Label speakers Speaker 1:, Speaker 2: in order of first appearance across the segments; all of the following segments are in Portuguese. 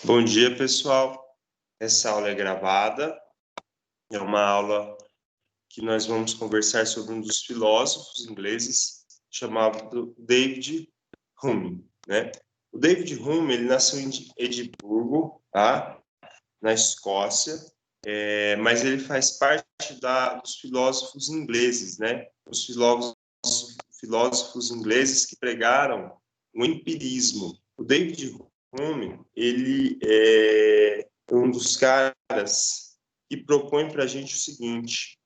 Speaker 1: Bom dia, pessoal. Essa aula é gravada. É uma aula que nós vamos conversar sobre um dos filósofos ingleses chamado David Hume, né? O David Hume, ele nasceu em Edimburgo, tá? Na Escócia, mas ele faz parte dos filósofos ingleses, né? Os filósofos ingleses que pregaram o empirismo. O David Hume, ele é um dos caras que propõe para a gente o seguinte: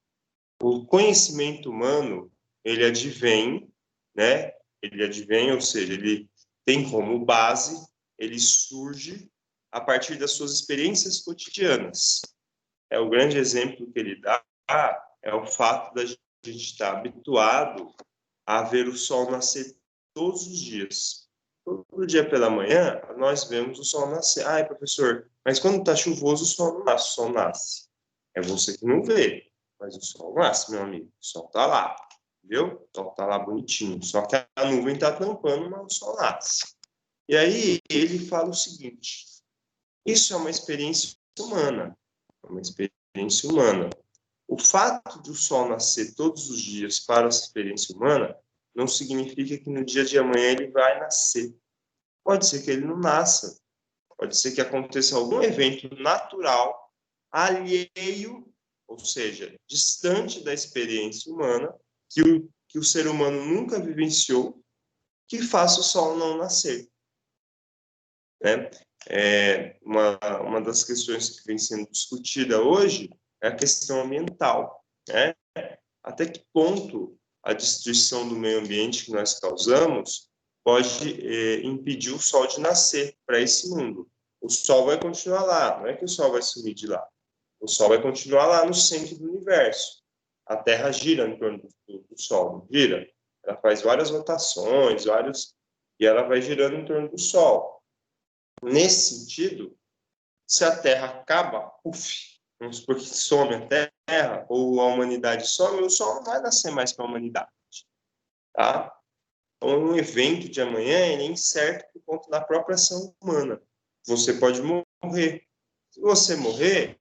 Speaker 1: o conhecimento humano, ele advém, né? Ele advém, ou seja, ele tem como base, ele surge a partir das suas experiências cotidianas. O grande exemplo que ele dá é o fato da gente estar habituado a ver o sol nascer todos os dias. Todo dia pela manhã, nós vemos o sol nascer. Ai, professor, mas quando está chuvoso, o sol não nasce. O sol nasce. É você que não vê, mas o sol nasce, meu amigo. O sol está lá, viu? O sol está lá bonitinho. Só que a nuvem está tampando, mas o sol nasce. E aí ele fala o seguinte: isso é uma experiência humana. É uma experiência humana. O fato do sol nascer todos os dias para essa experiência humana não significa que no dia de amanhã ele vai nascer. Pode ser que ele não nasça. Pode ser que aconteça algum evento natural alheio, ou seja, distante da experiência humana, que o ser humano nunca vivenciou, que faça o sol não nascer. Né? Uma das questões que vem sendo discutida hoje é a questão ambiental. Né? Até que ponto a destruição do meio ambiente que nós causamos pode impedir o sol de nascer para esse mundo? O sol vai continuar lá, não é que o sol vai sumir de lá. O sol vai continuar lá no centro do universo. A Terra gira em torno do sol, não gira? Ela faz várias rotações, e ela vai girando em torno do sol. Nesse sentido, se a Terra acaba, vamos supor que some a Terra, ou a humanidade some, o Sol não vai nascer mais para a humanidade. Tá? Então, um evento de amanhã é incerto por conta da própria ação humana. Você pode morrer. Se você morrer,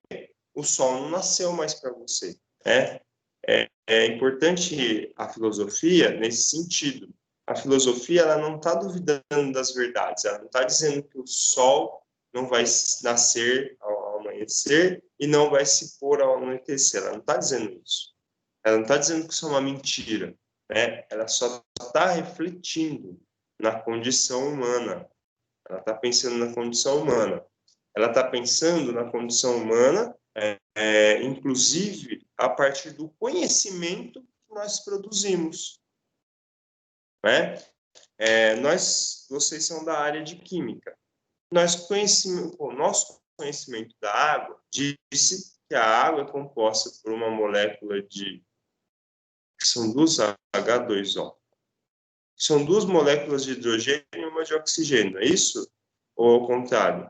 Speaker 1: o Sol não nasceu mais para você. Né? É importante a filosofia nesse sentido. A filosofia ela não está duvidando das verdades, ela não está dizendo que o Sol não vai nascer ao amanhecer e não vai se pôr ao anoitecer. Ela não está dizendo isso. Ela não está dizendo que isso é uma mentira. Né? Ela só está refletindo na condição humana. Ela está pensando na condição humana. Ela está pensando na condição humana, inclusive a partir do conhecimento que nós produzimos. Né? Vocês são da área de química. O nosso conhecimento da água disse que a água é composta por uma molécula que são duas H2O. São duas moléculas de hidrogênio e uma de oxigênio, é isso? Ou ao contrário?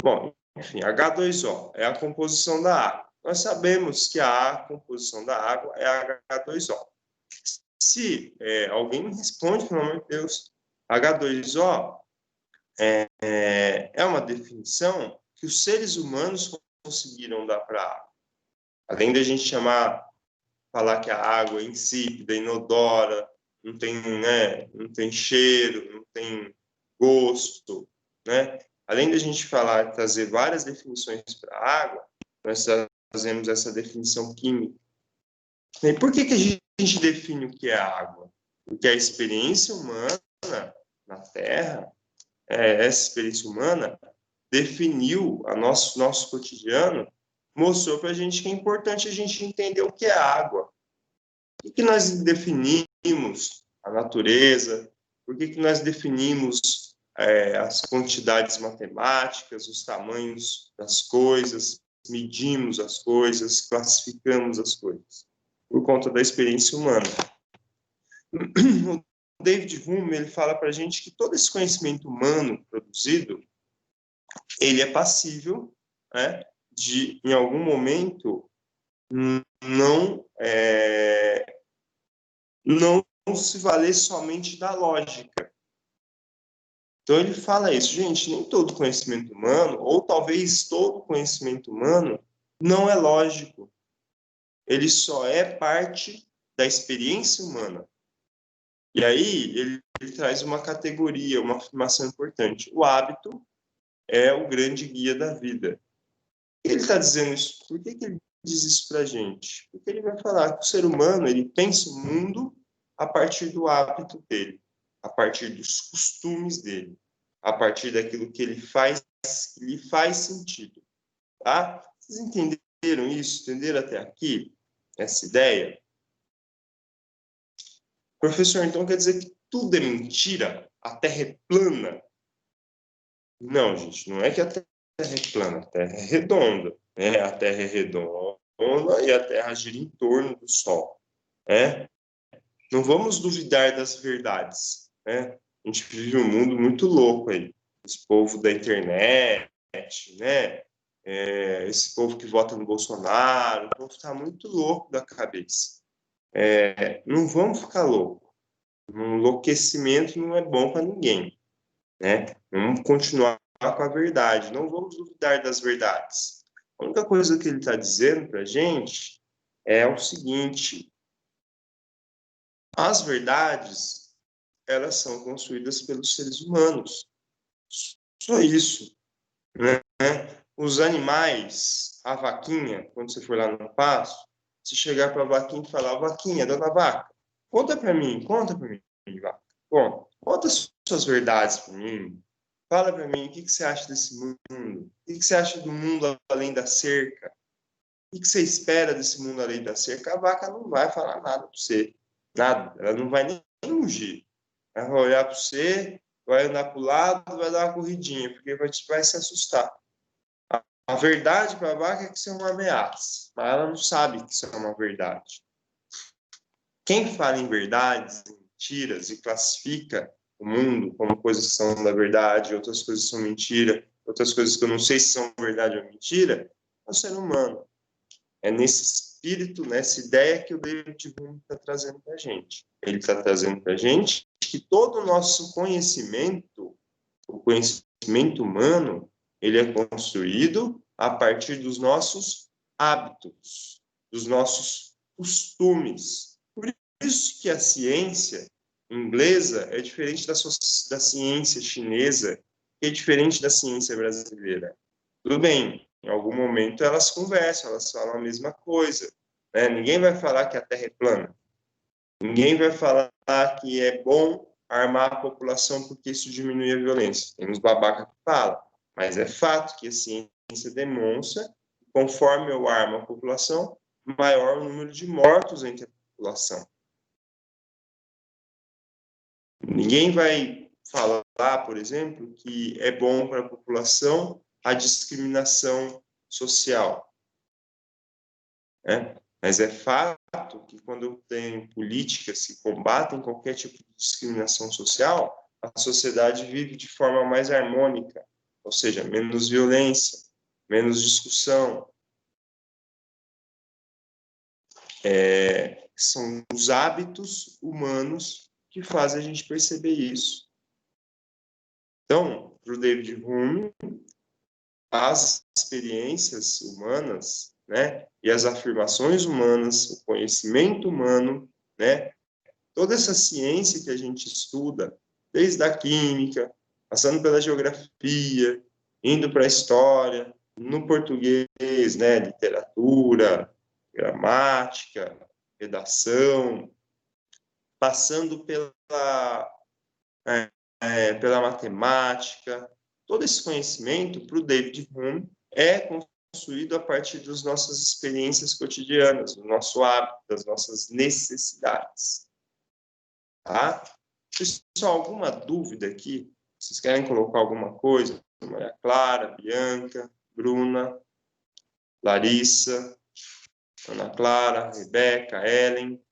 Speaker 1: Bom, enfim, H2O é a composição da água. Nós sabemos que a composição da água é H2O. Se alguém me responde, pelo amor de Deus, H2O é uma definição que os seres humanos conseguiram dar para a água. Além da gente falar que a água é insípida, inodora, não tem cheiro, não tem gosto, né? Além da gente trazer várias definições para a água, nós trazemos essa definição química. E por que a gente define o que é água? Porque a experiência humana na Terra, essa experiência humana definiu nosso cotidiano, mostrou para a gente que é importante a gente entender o que é água. Por que nós definimos a natureza? Por que nós definimos as quantidades matemáticas, os tamanhos das coisas, medimos as coisas, classificamos as coisas? Por conta da experiência humana. O David Hume ele fala para a gente que todo esse conhecimento humano produzido, ele é passível, né, de, em algum momento, não se valer somente da lógica. Então, ele fala isso, gente, nem todo conhecimento humano, ou talvez todo conhecimento humano, não é lógico. Ele só é parte da experiência humana. E aí, ele traz uma categoria, uma afirmação importante. O hábito é o grande guia da vida. Ele está dizendo isso? Por que ele diz isso para a gente? Porque ele vai falar que o ser humano, ele pensa o mundo a partir do hábito dele, a partir dos costumes dele, a partir daquilo que ele faz, que lhe faz sentido, tá? Vocês entenderam isso? Entenderam até aqui essa ideia? Professor, então quer dizer que tudo é mentira? A Terra é plana? Não, gente, não é que a Terra é plana, a Terra é redonda, né? A Terra é redonda e a Terra gira em torno do Sol, né? Não vamos duvidar das verdades, né? A gente vive um mundo muito louco aí. Esse povo da internet, né? Esse povo que vota no Bolsonaro, o povo está muito louco da cabeça. Não vamos ficar louco. Um enlouquecimento não é bom para ninguém, né? Vamos continuar com a verdade, não vamos duvidar das verdades. A única coisa que ele está dizendo para a gente é o seguinte: as verdades, elas são construídas pelos seres humanos. Só isso, né? Os animais, a vaquinha, quando você for lá no pasto, se chegar para a vaquinha e falar: vaquinha, dona vaca, conta para mim, vaca, conta as suas verdades para mim. Fala para mim, o que você acha desse mundo? O que você acha do mundo além da cerca? O que você espera desse mundo além da cerca? A vaca não vai falar nada para você. Nada. Ela não vai nem mugir. Ela vai olhar para você, vai andar para o lado, vai dar uma corridinha, porque vai se assustar. A verdade para a vaca é que isso é uma ameaça, mas ela não sabe que isso é uma verdade. Quem fala em verdades, em mentiras e classifica o mundo como coisas que são da verdade, outras coisas são mentira, outras coisas que eu não sei se são verdade ou mentira, é o ser humano. É nesse espírito, nessa ideia que o David Hume está trazendo para a gente. Ele está trazendo para a gente que todo o nosso conhecimento, o conhecimento humano, ele é construído a partir dos nossos hábitos, dos nossos costumes. Por isso que a ciência inglesa é diferente da ciência chinesa, que é diferente da ciência brasileira. Tudo bem, em algum momento elas conversam, elas falam a mesma coisa, né? Ninguém vai falar que a Terra é plana. Ninguém vai falar que é bom armar a população porque isso diminui a violência. Tem uns babaca que falam, mas é fato que a ciência demonstra que conforme eu armo a população, maior o número de mortos entre a população. Ninguém vai falar, por exemplo, que é bom para a população a discriminação social, né? Mas é fato que quando eu tenho políticas que combatem qualquer tipo de discriminação social, a sociedade vive de forma mais harmônica, ou seja, menos violência, menos discussão. São os hábitos humanos que fazem a gente perceber isso. Então, para o David Hume, as experiências humanas, né, e as afirmações humanas, o conhecimento humano, né, toda essa ciência que a gente estuda, desde a química, passando pela geografia, indo para a história, no português, né, literatura, gramática, redação, passando pela matemática, todo esse conhecimento para o David Hume é construído a partir das nossas experiências cotidianas, do nosso hábito, das nossas necessidades. Tá? Pessoal, alguma dúvida aqui? Vocês querem colocar alguma coisa? Maria Clara, Bianca, Bruna, Larissa, Ana Clara, Rebeca, Ellen.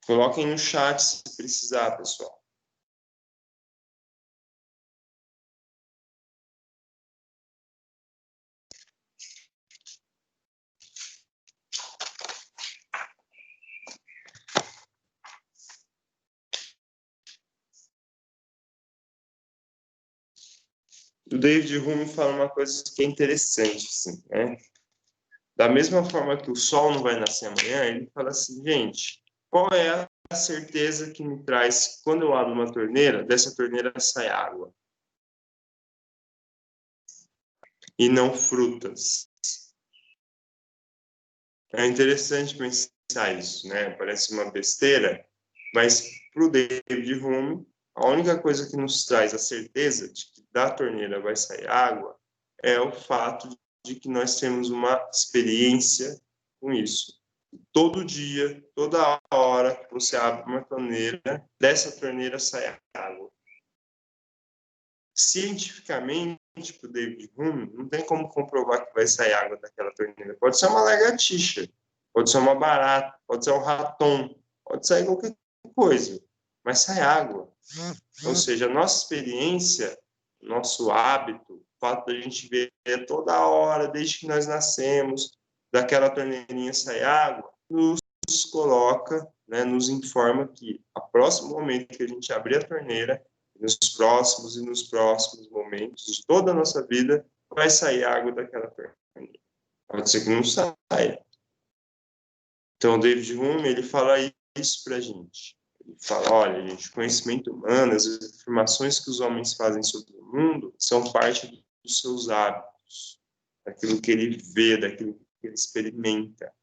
Speaker 1: Coloquem no chat se precisar, pessoal. O David Hume fala uma coisa que é interessante, assim, né? Da mesma forma que o sol não vai nascer amanhã, ele fala assim, gente, qual é a certeza que me traz, quando eu abro uma torneira, dessa torneira sai água e não frutas? É interessante pensar isso, né? Parece uma besteira, mas para o David Hume, a única coisa que nos traz a certeza de que da torneira vai sair água é o fato de que nós temos uma experiência com isso. Todo dia, toda hora que você abre uma torneira, dessa torneira sai água. Cientificamente, para o David Hume, não tem como comprovar que vai sair água daquela torneira. Pode ser uma lagartixa, pode ser uma barata, pode ser um raton, pode sair qualquer coisa, mas sai água. Ou seja, a nossa experiência, nosso hábito, o fato da gente ver toda hora, desde que nós nascemos, daquela torneirinha sai água, nos coloca, né, nos informa que a próximo momento que a gente abrir a torneira, nos próximos e nos próximos momentos de toda a nossa vida, vai sair água daquela torneira. Pode ser que não saia. Então, o David Hume, ele fala isso para a gente. Ele fala, olha, gente, o conhecimento humano, as informações que os homens fazem sobre o mundo são parte dos seus hábitos, daquilo que ele vê, daquilo que ele experimenta.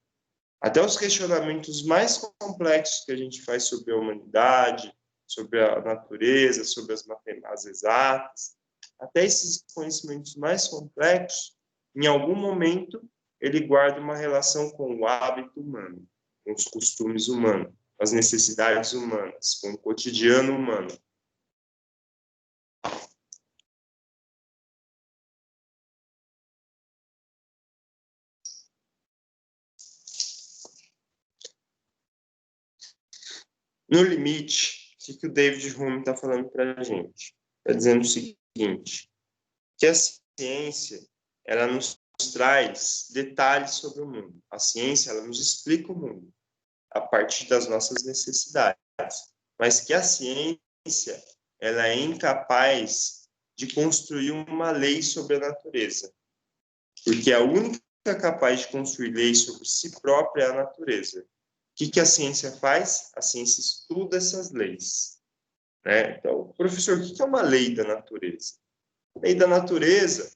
Speaker 1: Até os questionamentos mais complexos que a gente faz sobre a humanidade, sobre a natureza, sobre as exatas, até esses conhecimentos mais complexos, em algum momento, ele guarda uma relação com o hábito humano, com os costumes humanos, com as necessidades humanas, com o cotidiano humano. No limite, o que o David Hume está falando para a gente? Está dizendo o seguinte, que a ciência, ela nos traz detalhes sobre o mundo. A ciência, ela nos explica o mundo a partir das nossas necessidades. Mas que a ciência, ela é incapaz de construir uma lei sobre a natureza. Porque a única capaz de construir leis sobre si própria é a natureza. O que a ciência faz? A ciência estuda essas leis. Né? Então, professor, o que é uma lei da natureza? A lei da natureza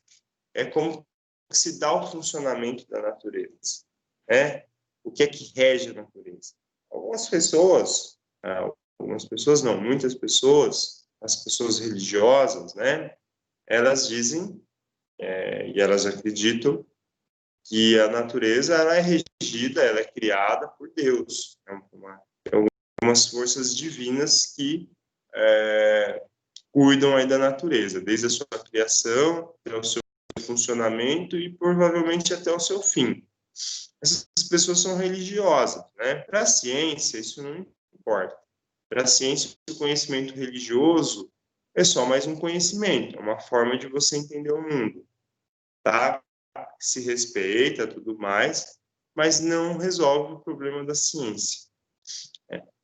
Speaker 1: é como se dá o funcionamento da natureza. Né? O que é que rege a natureza? Algumas pessoas não, muitas pessoas, as pessoas religiosas, né? Elas dizem, e elas acreditam, que a natureza ela é regida, ela é criada por Deus. Algumas forças divinas que cuidam aí da natureza, desde a sua criação, até o seu funcionamento e provavelmente até o seu fim. Essas pessoas são religiosas, né? Para a ciência, isso não importa. Para a ciência, o conhecimento religioso é só mais um conhecimento, é uma forma de você entender o mundo, tá? Se respeita, tudo mais, mas não resolve o problema da ciência.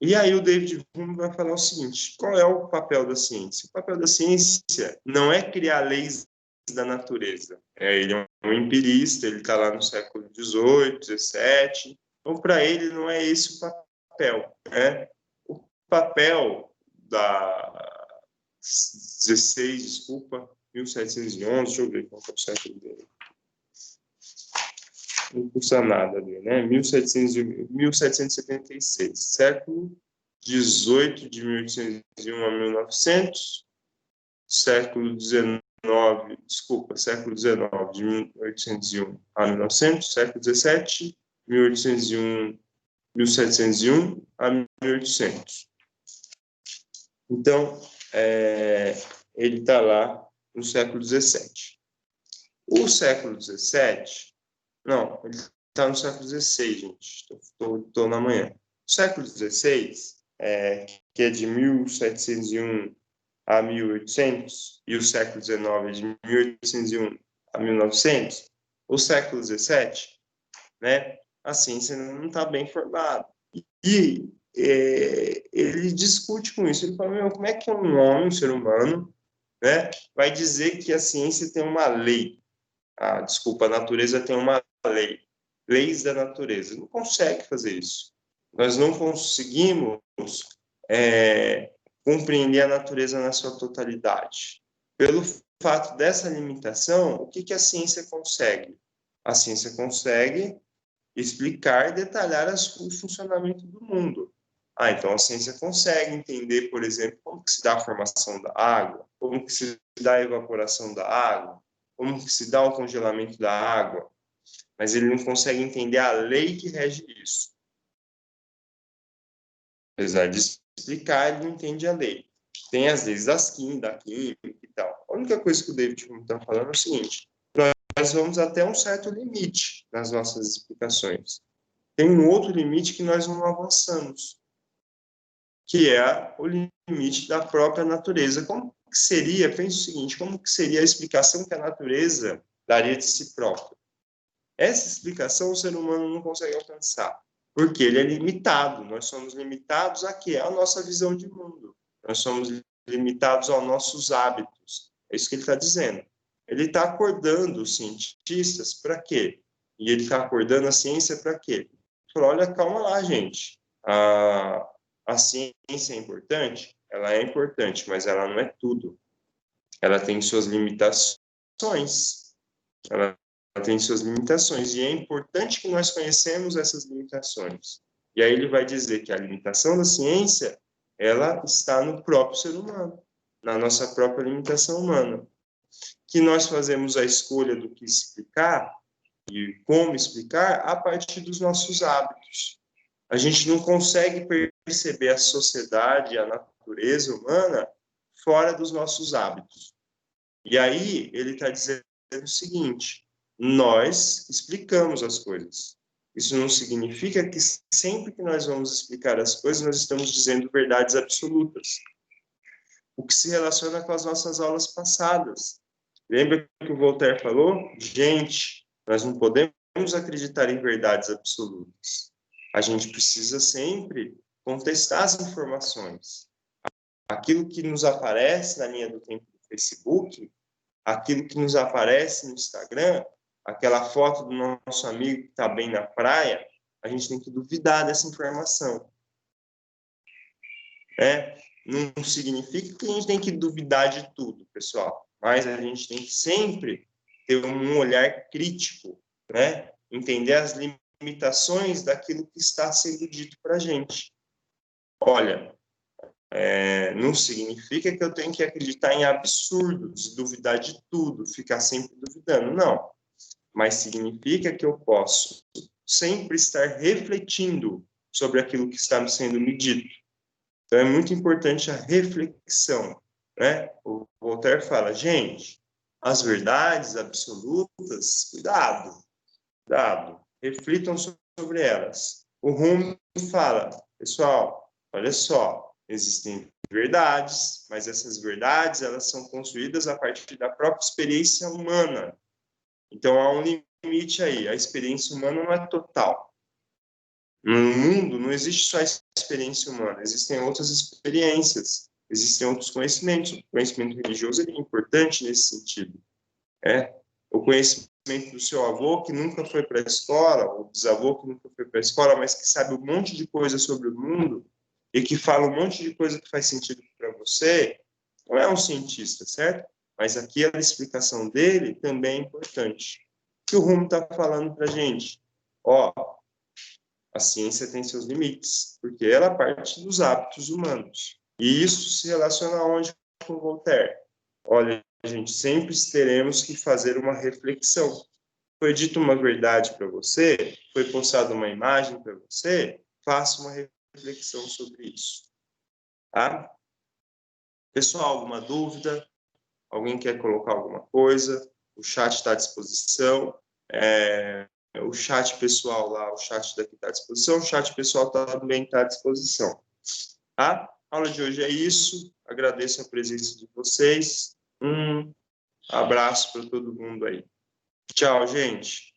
Speaker 1: E aí o David Hume vai falar o seguinte, qual é o papel da ciência? O papel da ciência não é criar leis da natureza. Ele é um empirista, ele está lá no século XVIII, XVII, então para ele não é esse o papel. Né? O papel da 16, desculpa, 1711, deixa eu ver qual é o século dele. Não custa nada ali, né? 1776, século 18, de 1801 a 1900, século 19, século 19, de 1801 a 1900, século 17, 1801, 1701 a 1800. Então, ele está lá no século 17. O século 17 não, ele está no século XVI, gente. Estou na manhã. O século XVI, que é de 1701 a 1800, e o século XIX é de 1801 a 1900, o século XVII, né, a ciência não está bem formada. E ele discute com isso. Ele fala, como é que um homem, um ser humano, né? Vai dizer que a ciência tem uma lei. Desculpa, a natureza tem uma lei. Leis da natureza. Não consegue fazer isso. Nós não conseguimos compreender a natureza na sua totalidade. Pelo fato dessa limitação, o que a ciência consegue? A ciência consegue explicar e detalhar o funcionamento do mundo. Então a ciência consegue entender, por exemplo, como que se dá a formação da água, como que se dá a evaporação da água, como que se dá o congelamento da água, mas ele não consegue entender a lei que rege isso. Apesar de explicar, ele não entende a lei. Tem as leis da química e tal. A única coisa que o David está falando é o seguinte: nós vamos até um certo limite nas nossas explicações. Tem um outro limite que nós não avançamos, que é o limite da própria natureza. Como que seria, pense o seguinte, como que seria a explicação que a natureza daria de si própria? Essa explicação o ser humano não consegue alcançar, porque ele é limitado. Nós somos limitados a quê? A nossa visão de mundo. Nós somos limitados aos nossos hábitos. É isso que ele está dizendo. Ele está acordando os cientistas para quê? E ele está acordando a ciência para quê? Falou, olha, calma lá, gente. A ciência é importante? Ela é importante, mas ela não é tudo. Ela tem suas limitações. Ela tem suas limitações, e é importante que nós conhecemos essas limitações. E aí ele vai dizer que a limitação da ciência, ela está no próprio ser humano, na nossa própria limitação humana. Que nós fazemos a escolha do que explicar e como explicar a partir dos nossos hábitos. A gente não consegue perceber a sociedade, a natureza humana fora dos nossos hábitos. E aí ele está dizendo o seguinte: nós explicamos as coisas. Isso não significa que sempre que nós vamos explicar as coisas, nós estamos dizendo verdades absolutas. O que se relaciona com as nossas aulas passadas. Lembra que o Voltaire falou? Gente, nós não podemos acreditar em verdades absolutas. A gente precisa sempre contestar as informações. Aquilo que nos aparece na linha do tempo do Facebook, aquilo que nos aparece no Instagram, aquela foto do nosso amigo que está bem na praia, a gente tem que duvidar dessa informação. Não significa que a gente tem que duvidar de tudo, pessoal, mas a gente tem que sempre ter um olhar crítico, né? Entender as limitações daquilo que está sendo dito para a gente. Olha, não significa que eu tenho que acreditar em absurdos, duvidar de tudo, ficar sempre duvidando, não. Mas significa que eu posso sempre estar refletindo sobre aquilo que está sendo me dito. Então, é muito importante a reflexão, né? O Voltaire fala, gente, as verdades absolutas, cuidado, reflitam sobre elas. O Rumi fala, pessoal, olha só, existem verdades, mas essas verdades, elas são construídas a partir da própria experiência humana. Então, há um limite aí, a experiência humana não é total. No mundo não existe só a experiência humana, existem outras experiências, existem outros conhecimentos. O conhecimento religioso é importante nesse sentido. O conhecimento do seu avô que nunca foi para a escola, ou bisavô que nunca foi para a escola, mas que sabe um monte de coisa sobre o mundo e que fala um monte de coisa que faz sentido para você, não é um cientista, certo? Mas aquela explicação dele também é importante. O que o Rumi está falando para a gente? A ciência tem seus limites, porque ela parte dos hábitos humanos. E isso se relaciona aonde com Voltaire? Olha, gente, sempre teremos que fazer uma reflexão. Foi dito uma verdade para você? Foi postada uma imagem para você? Faça uma reflexão sobre isso. Tá? Pessoal, alguma dúvida? Alguém quer colocar alguma coisa? O chat está à disposição. O chat pessoal lá, o chat daqui está à disposição, o chat pessoal também está à disposição. Tá? A aula de hoje é isso. Agradeço a presença de vocês. Um abraço para todo mundo aí. Tchau, gente.